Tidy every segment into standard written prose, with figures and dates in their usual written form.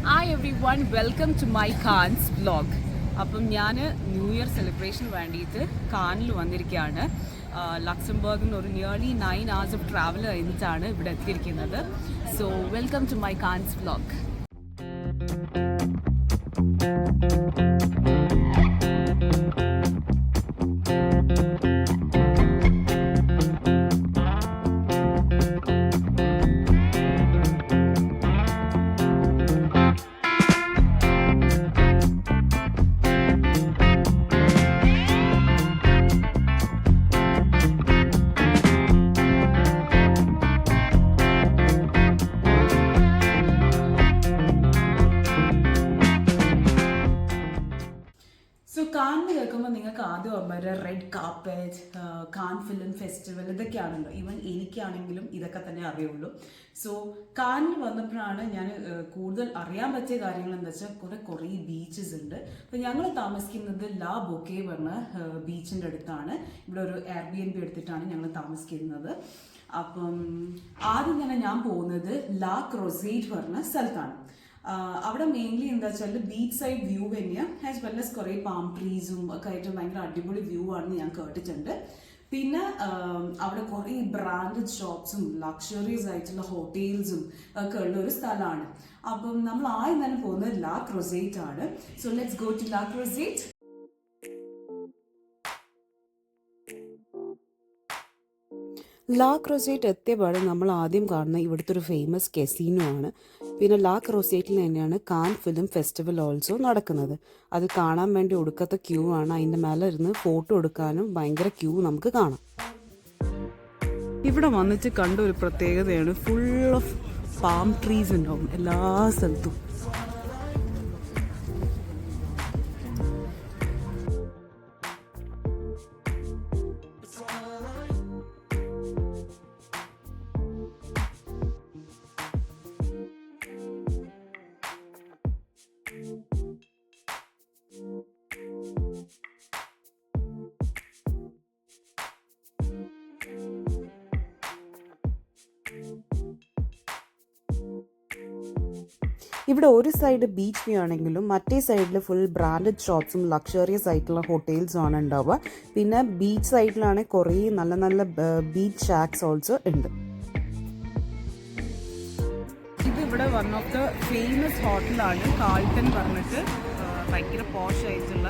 Hi everyone, welcome to my Cannes vlog. അപ്പം ഞാൻ new year celebration വേണ്ടിയിട്ട് കാനിൽ വന്നിരിക്കുകയാണ്. ലക്സംബർഗിൽ നിന്ന് ഒരു നിയർലി 9 hours ഓഫ് ട്രാവൽ കഴിഞ്ഞിട്ടാണ് ഇവിടെ എത്തിയിരിക്കുന്നത്. So welcome to my Cannes vlog. കാനിൽ കേൾക്കുമ്പോൾ നിങ്ങൾക്ക് ആദ്യം ഓർമ്മ red carpet, Cannes film festival ഇതൊക്കെയാണല്ലോ. ഈവൻ എനിക്കാണെങ്കിലും ഇതൊക്കെ തന്നെ അറിയുള്ളൂ. സോ കാനിൽ വന്നപ്പോഴാണ് ഞാൻ കൂടുതൽ അറിയാൻ പറ്റിയ കാര്യങ്ങൾ എന്താ വെച്ചാൽ കുറേ ബീച്ചസ് ഉണ്ട്. അപ്പോൾ ഞങ്ങൾ താമസിക്കുന്നത് ലാ ബൊക്കെ പറഞ്ഞ ബീച്ചിൻ്റെ അടുത്താണ്. ഇവിടെ ഒരു Airbnb എടുത്തിട്ടാണ് ഞങ്ങൾ താമസിക്കുന്നത്. അപ്പം ആദ്യം തന്നെ ഞാൻ പോകുന്നത് ലാ ക്രോസേറ്റ് പറഞ്ഞ സ്ഥലത്താണ്. അവിടെ മെയിൻലി എന്താ വെച്ചാൽ ബീച്ച് സൈഡ് വ്യൂ തന്നെയാണ്, ആസ് വെൽ എസ് കുറേ പാം ട്രീസും ഒക്കെ ആയിട്ട് ഭയങ്കര അടിപൊളി വ്യൂ ആണെന്ന് ഞാൻ കേട്ടിട്ടുണ്ട്. പിന്നെ അവിടെ കുറേ ബ്രാൻഡഡ് ഷോപ്സും ലക്ഷറീസ് ആയിട്ടുള്ള ഹോട്ടൽസും ഒക്കെ ഉള്ള ഒരു സ്ഥലമാണ്. അപ്പം നമ്മൾ ആദ്യം തന്നെ പോകുന്നത് ലാ ക്രോസേറ്റ് ആണ്. സോ ലെറ്റ്സ് ഗോ ടു ലാ ക്രോസേറ്റ്. ലാ ക്രോസേറ്റ് എത്തിയപാട് നമ്മൾ ആദ്യം കാണുന്ന ഇവിടുത്തെ ഒരു ഫേമസ് കെസീനോ ആണ്. പിന്നെ ലാ ക്രോസേറ്റിൽ തന്നെയാണ് കാൻ ഫിലിം ഫെസ്റ്റിവൽ ഓൾസോ നടക്കുന്നത്. അത് കാണാൻ വേണ്ടി ഒടുക്കത്തെ ക്യൂ ആണ്. അതിൻ്റെ മേലെ ഇരുന്ന് ഫോട്ടോ എടുക്കാനും ഭയങ്കര ക്യൂ നമുക്ക് കാണാം. ഇവിടെ വന്നിട്ട് കണ്ട ഒരു പ്രത്യേകതയാണ്, ഫുൾ ഓഫ് പാം ട്രീസ് ഉണ്ടാവും എല്ലാ സ്ഥലത്തും. ഇവിടെ ഒരു സൈഡ് ബീച്ച് വ്യൂ ആണെങ്കിലും മറ്റേ സൈഡിൽ ഫുൾ ബ്രാൻഡഡ് ഷോപ്സും ലക്ഷറിയസ് ആയിട്ടുള്ള ഹോട്ടൽസും ആണ് ഉണ്ടാവുക. പിന്നെ ബീച്ച് സൈഡിലാണെങ്കിൽ കുറേ നല്ല നല്ല ബീച്ച് ഷാക്സ് ഓൾസോ ഉണ്ട്. ഇത് ഇവിടെ വൺ ഓഫ് ദ ഫേമസ് ഹോട്ടലാണ്, കാൾട്ടൺ പറഞ്ഞിട്ട്. ഭയങ്കര പോഷ് ആയിട്ടുള്ള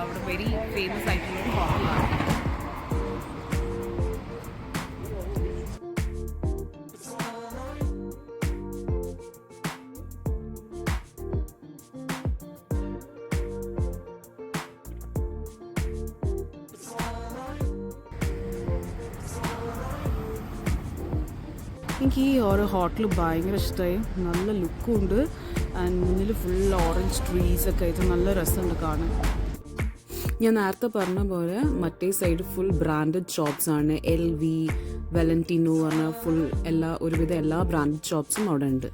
ഇവിടെ വെരി ഫേമസ് ആയിട്ടുള്ള ഒരു ഹോട്ടലാണ്. എനിക്ക് ഈ ഓരോ ഹോട്ടൽ ഭയങ്കര ഇഷ്ടമായി. നല്ല ലുക്കും ഉണ്ട്. ആൻഡ് മുന്നിൽ ഫുൾ ഓറഞ്ച് ട്രീസ് ഒക്കെ ആയിട്ട് നല്ല രസമുണ്ട് കാണാൻ. ഞാൻ നേരത്തെ പറഞ്ഞ പോലെ മറ്റേ സൈഡ് ഫുൾ ബ്രാൻഡഡ് ഷോപ്സ് ആണ്. LV, വാലന്റീനോ പറഞ്ഞ ഫുൾ ഒരുവിധം എല്ലാ ബ്രാൻഡഡ് ഷോപ്സും അവിടെ ഉണ്ട്.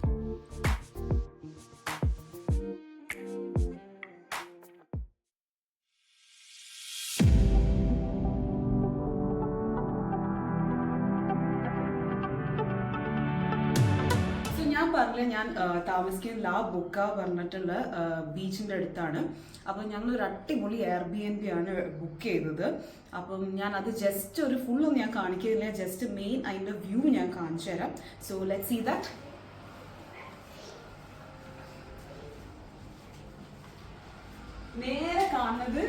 ഞാൻ പറഞ്ഞില്ല, ഞാൻ താമസിക്കുന്ന ലാ ബൊക്ക പറഞ്ഞിട്ടുള്ള ബീച്ചിൻ്റെ അടുത്താണ്. അപ്പം ഞങ്ങളൊരു അടിപൊളി Airbnb ആണ് ബുക്ക് ചെയ്തത്. അപ്പം ഞാൻ അത് ജസ്റ്റ് ഒരു ഫുള്ളൊന്നും ഞാൻ കാണിക്കുന്നില്ല, ജസ്റ്റ് മെയിൻ അതിൻ്റെ വ്യൂ ഞാൻ കാണിച്ചു തരാം. So let's see that. നേരെ കാണുന്നത്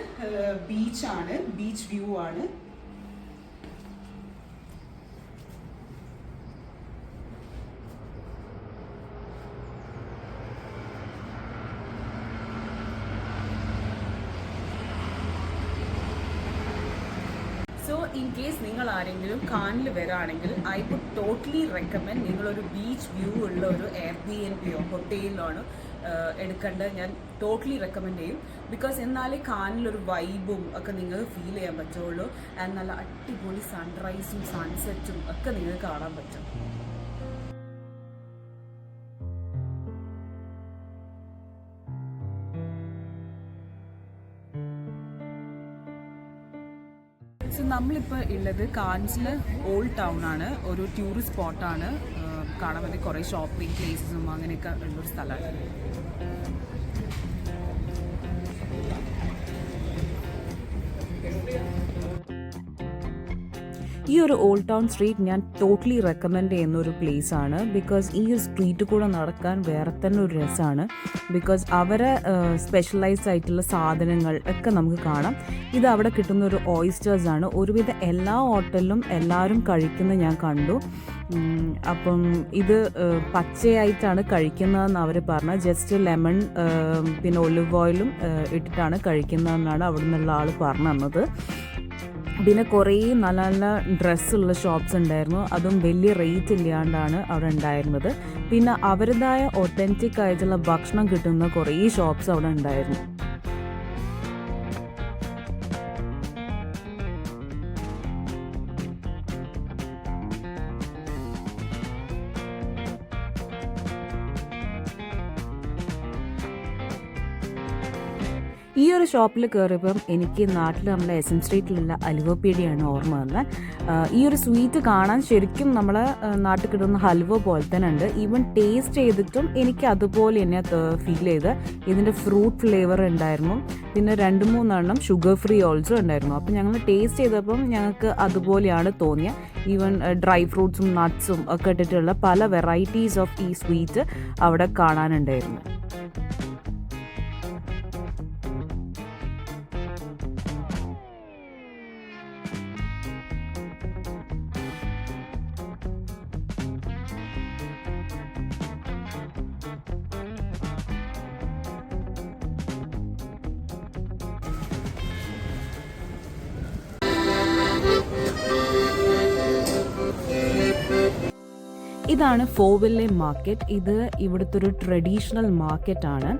ബീച്ചാണ്, ബീച്ച് വ്യൂ ആണ്. സോ ഇൻ കേസ് നിങ്ങൾ ആരെങ്കിലും കാനിൽ വരാണെങ്കിൽ ഐ വുഡ് ടോട്ടലി റെക്കമെൻഡ് നിങ്ങളൊരു ബീച്ച് വ്യൂ ഉള്ള ഒരു Airbnb ഹോട്ടലിലോ ആണ് എടുക്കേണ്ടത്. ഞാൻ ടോട്ടലി റെക്കമെൻഡ് ചെയ്യും. ബിക്കോസ് എന്നാലേ കാനിലൊരു വൈബും ഒക്കെ നിങ്ങൾക്ക് ഫീൽ ചെയ്യാൻ പറ്റുള്ളൂ. ആൻഡ് നല്ല അടിപൊളി സൺറൈസും സൺസെറ്റും ഒക്കെ നിങ്ങൾക്ക് കാണാൻ പറ്റും. സോ നമ്മളിപ്പോൾ ഉള്ളത് കാൻസിലെ ഓൾഡ് ടൗൺ ആണ്, ഒരു ടൂറിസ്റ്റ് സ്പോട്ടാണ്. കാണാൻ വേണ്ടി കുറേ ഷോപ്പിംഗ് പ്ലേസസും അങ്ങനെയൊക്കെ ഉള്ളൊരു സ്ഥലമാണ്. ഈ ഒരു ഓൾഡ് ടൗൺ സ്ട്രീറ്റ് ഞാൻ ടോട്ടലി റെക്കമെൻഡ് ചെയ്യുന്ന ഒരു പ്ലേസ് ആണ്. ബിക്കോസ് ഈ ഒരു സ്ട്രീറ്റ് കൂടെ നടക്കാൻ വേറെ തന്നെ ഒരു രസമാണ്. ബിക്കോസ് അവരെ സ്പെഷ്യലൈസ്ഡ് ആയിട്ടുള്ള സാധനങ്ങൾ ഒക്കെ നമുക്ക് കാണാം. ഇത് അവിടെ കിട്ടുന്ന ഒരു ഓയിസ്റ്റേഴ്സ് ആണ്. ഒരുവിധ എല്ലാ ഹോട്ടലിലും എല്ലാവരും കഴിക്കുന്നത് ഞാൻ കണ്ടു. അപ്പം ഇത് പച്ചയായിട്ടാണ് കഴിക്കുന്നതെന്ന് അവർ പറഞ്ഞത്. ജസ്റ്റ് ലെമൺ പിന്നെ ഒലിവ് ഓയിലും ഇട്ടിട്ടാണ് കഴിക്കുന്നതെന്നാണ് അവിടെ നിന്നുള്ള ആൾ പറഞ്ഞു തന്നത്. പിന്നെ കുറേ നല്ല നല്ല ഡ്രസ്സുള്ള ഷോപ്സ് ഉണ്ടായിരുന്നു. അതും വലിയ റേറ്റ് ഇല്ലാണ്ടാണ് അവിടെ ഉണ്ടായിരുന്നത്. പിന്നെ അവരുടേതായ ഒത്തൻറ്റിക് ആയിട്ടുള്ള ഭക്ഷണം കിട്ടുന്ന കുറേ ഷോപ്സ് അവിടെ ഉണ്ടായിരുന്നു. ഈ ഒരു ഷോപ്പിൽ കയറിയപ്പം എനിക്ക് നാട്ടിൽ നമ്മളെ എസ്എം സ്ട്രീറ്റിലുള്ള അലുവപ്പീടിയാണ് ഓർമ്മ വന്നത്. ഈ ഒരു സ്വീറ്റ് കാണാൻ ശരിക്കും നമ്മളെ നാട്ടിൽ കിട്ടുന്ന ഹൽവ പോലെ തന്നെ ഉണ്ട്. ഈവൻ ടേസ്റ്റ് ചെയ്തിട്ടും എനിക്ക് അതുപോലെ തന്നെ ഫീൽ ചെയ്ത്. ഇതിൻ്റെ ഫ്രൂട്ട് ഫ്ലേവർ ഉണ്ടായിരുന്നു. പിന്നെ 2-3 ഷുഗർ ഫ്രീ ഓൾസോ ഉണ്ടായിരുന്നു. അപ്പം ഞങ്ങൾ ടേസ്റ്റ് ചെയ്തപ്പം ഞങ്ങൾക്ക് അതുപോലെയാണ് തോന്നിയത്. ഈവൻ ഡ്രൈ ഫ്രൂട്ട്സും നട്ട്സും ഒക്കെ ഇട്ടിട്ടുള്ള പല വെറൈറ്റീസ് ഓഫ് ഈ സ്വീറ്റ് അവിടെ കാണാനുണ്ടായിരുന്നു. ഇതാണ് ഫോവില്ലെ മാർക്കറ്റ്. ഇത് ഇവിടുത്തെ ഒരു ട്രഡീഷണൽ മാർക്കറ്റാണ്.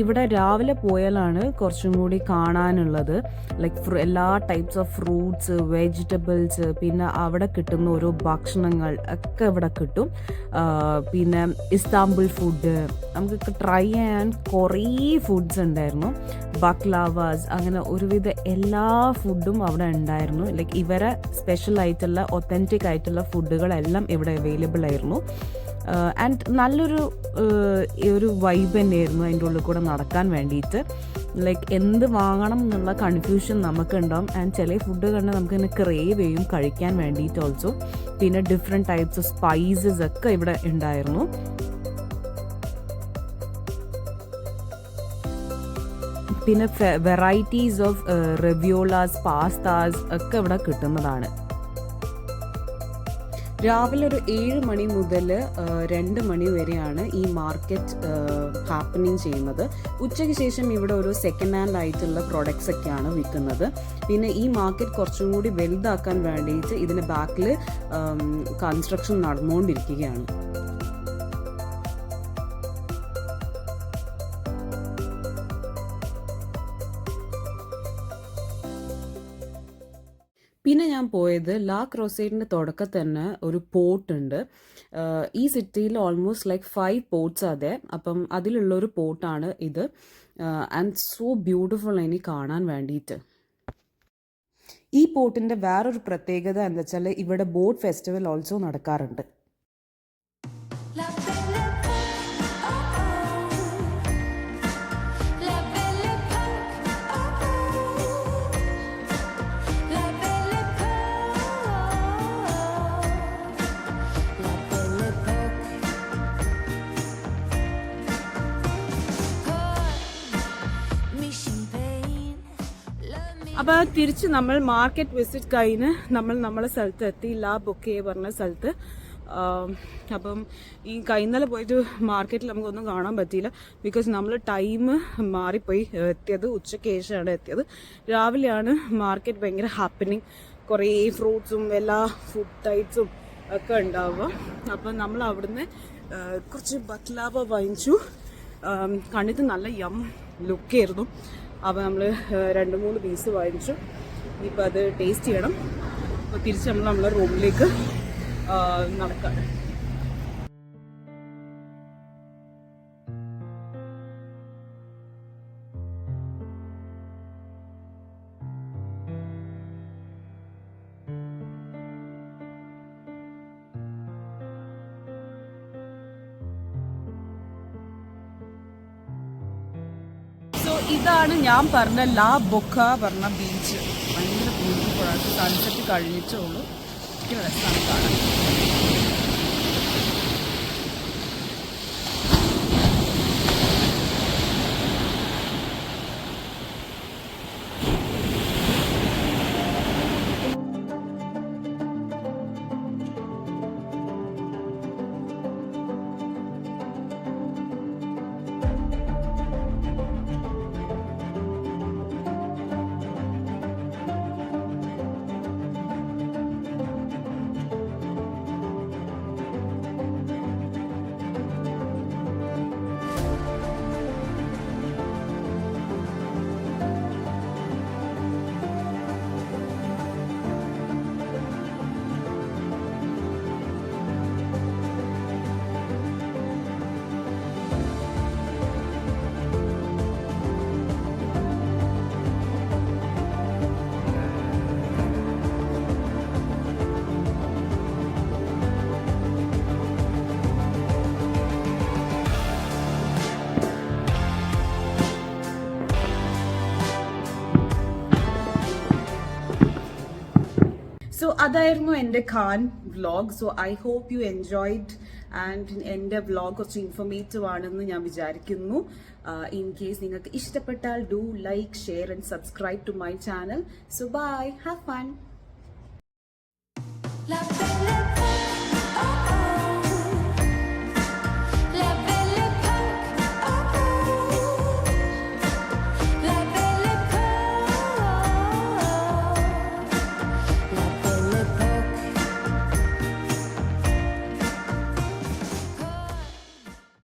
ഇവിടെ രാവിലെ പോയാലാണ് കുറച്ചും കൂടി കാണാനുള്ളത്. ലൈക്ക് എല്ലാ ടൈപ്സ് ഓഫ് ഫ്രൂട്ട്സ്, വെജിറ്റബിൾസ്, പിന്നെ അവിടെ കിട്ടുന്ന ഓരോ ഭക്ഷണങ്ങൾ ഒക്കെ ഇവിടെ കിട്ടും. പിന്നെ ഇസ്താംബുൾ ഫുഡ് നമുക്കൊക്കെ ട്രൈ ചെയ്യാൻ കുറേ ഫുഡ്സ് ഉണ്ടായിരുന്നു. ബക്ലാവാസ്, അങ്ങനെ ഒരുവിധ എല്ലാ ഫുഡും അവിടെ ഉണ്ടായിരുന്നു. ലൈക്ക് ഇവരെ സ്പെഷ്യൽ ആയിട്ടുള്ള ഒത്തൻറ്റിക് ആയിട്ടുള്ള ഫുഡുകളെല്ലാം ഇവിടെ അവൈലബിൾ ആയിരുന്നു. ആൻഡ് നല്ലൊരു ഒരു വൈബ് തന്നെയായിരുന്നു അതിൻ്റെ ഉള്ളിൽ കൂടെ നടക്കാൻ വേണ്ടിയിട്ട്. ലൈക്ക് എന്ത് വാങ്ങണം എന്നുള്ള കൺഫ്യൂഷൻ നമുക്കുണ്ടാവും. ആൻഡ് ചില ഫുഡ് കണ്ടാൽ നമുക്ക് തന്നെ ക്രേവ് ചെയ്യും കഴിക്കാൻ വേണ്ടിയിട്ട് ഓൾസോ. പിന്നെ ഡിഫറെൻറ്റ് ടൈപ്സ് ഓഫ് സ്പൈസസ് ഒക്കെ ഇവിടെ ഉണ്ടായിരുന്നു. പിന്നെ വെറൈറ്റീസ് ഓഫ് റെവ്യോളാസ്, പാസ്താസ് ഒക്കെ ഇവിടെ കിട്ടുന്നതാണ്. രാവിലെ ഒരു 7 മണി മുതൽ 2 മണി വരെയാണ് ഈ മാർക്കറ്റ് ഹാപ്പനിങ് ചെയ്യുന്നത്. ഉച്ചയ്ക്ക് ശേഷം ഇവിടെ ഒരു സെക്കൻഡ് ഹാൻഡ് ആയിട്ടുള്ള പ്രൊഡക്ട്സ് ഒക്കെയാണ് വിൽക്കുന്നത്. പിന്നെ ഈ മാർക്കറ്റ് കുറച്ചും കൂടി വലുതാക്കാൻ വേണ്ടിയിട്ട് ഇതിന് ബാക്കിൽ കൺസ്ട്രക്ഷൻ നടന്നുകൊണ്ടിരിക്കുകയാണ്. പിന്നെ ഞാൻ പോയത് ലാ ക്രോസേറ്റിൻ്റെ തുടക്കത്തിൽ തന്നെ ഒരു പോർട്ട് ഉണ്ട്. ഈ സിറ്റിയിൽ ഓൾമോസ്റ്റ് ലൈക്ക് 5 പോർട്ട്സ് അതെ. അപ്പം അതിലുള്ളൊരു പോർട്ടാണ് ഇത്. ആൻഡ് സോ ബ്യൂട്ടിഫുൾ ഇനി കാണാൻ വേണ്ടിയിട്ട്. ഈ പോർട്ടിൻ്റെ വേറൊരു പ്രത്യേകത എന്താ വെച്ചാൽ ഇവിടെ ബോട്ട് ഫെസ്റ്റിവൽ ഓൾസോ നടക്കാറുണ്ട്. അപ്പോൾ തിരിച്ച് നമ്മൾ മാർക്കറ്റ് വിസിറ്റ് കഴിഞ്ഞ് നമ്മളെ സ്ഥലത്ത് എത്തി. ലാ ബൊക്കെ പറഞ്ഞ സ്ഥലത്ത്. അപ്പം ഈ ഇന്നലെ പോയിട്ട് മാർക്കറ്റിൽ നമുക്കൊന്നും കാണാൻ പറ്റിയില്ല. ബിക്കോസ് നമ്മൾ ടൈം മാറിപ്പോയി. എത്തിയത് ഉച്ചയ്ക്ക് ശേഷമാണ് എത്തിയത്. രാവിലെയാണ് മാർക്കറ്റ് ഭയങ്കര ഹാപ്പനിങ്. കുറേ ഫ്രൂട്ട്സും എല്ലാ ഫുഡ് ടൈപ്സും ഒക്കെ ഉണ്ടാവുക. അപ്പം നമ്മൾ അവിടുന്ന് കുറച്ച് ബക്ലാവ വാങ്ങിച്ചു. കണ്ടിട്ട് നല്ല യം ലുക്കായിരുന്നു. അപ്പോൾ നമ്മൾ 2-3 പീസ് വാങ്ങിച്ചു. ഇപ്പം അത് ടേസ്റ്റ് ചെയ്യണം. അപ്പോൾ തിരിച്ച് നമ്മളെ റൂമിലേക്ക് നടക്കാം. ഇതാണ് ഞാൻ പറഞ്ഞ ലാ ബൊക്ക പറഞ്ഞ ബീച്ച്. ഭയങ്കര ബ്യൂട്ടിഫുൾ ആണ്. സൺസെറ്റ് കഴിഞ്ഞിട്ടുള്ളൂ. ഭയങ്കര രസമാണ് കാണാൻ. സോ അതായിരുന്നു എൻ്റെ Cannes vlog. So I hope you enjoyed and എൻ്റെ വ്ളോഗ് കുറച്ച് ഇൻഫോർമേറ്റീവ് ആണെന്ന് ഞാൻ വിചാരിക്കുന്നു. ഇൻ കേസ് നിങ്ങൾക്ക് ഇഷ്ടപ്പെട്ടാൽ do like, share and subscribe to my channel. So bye, have fun.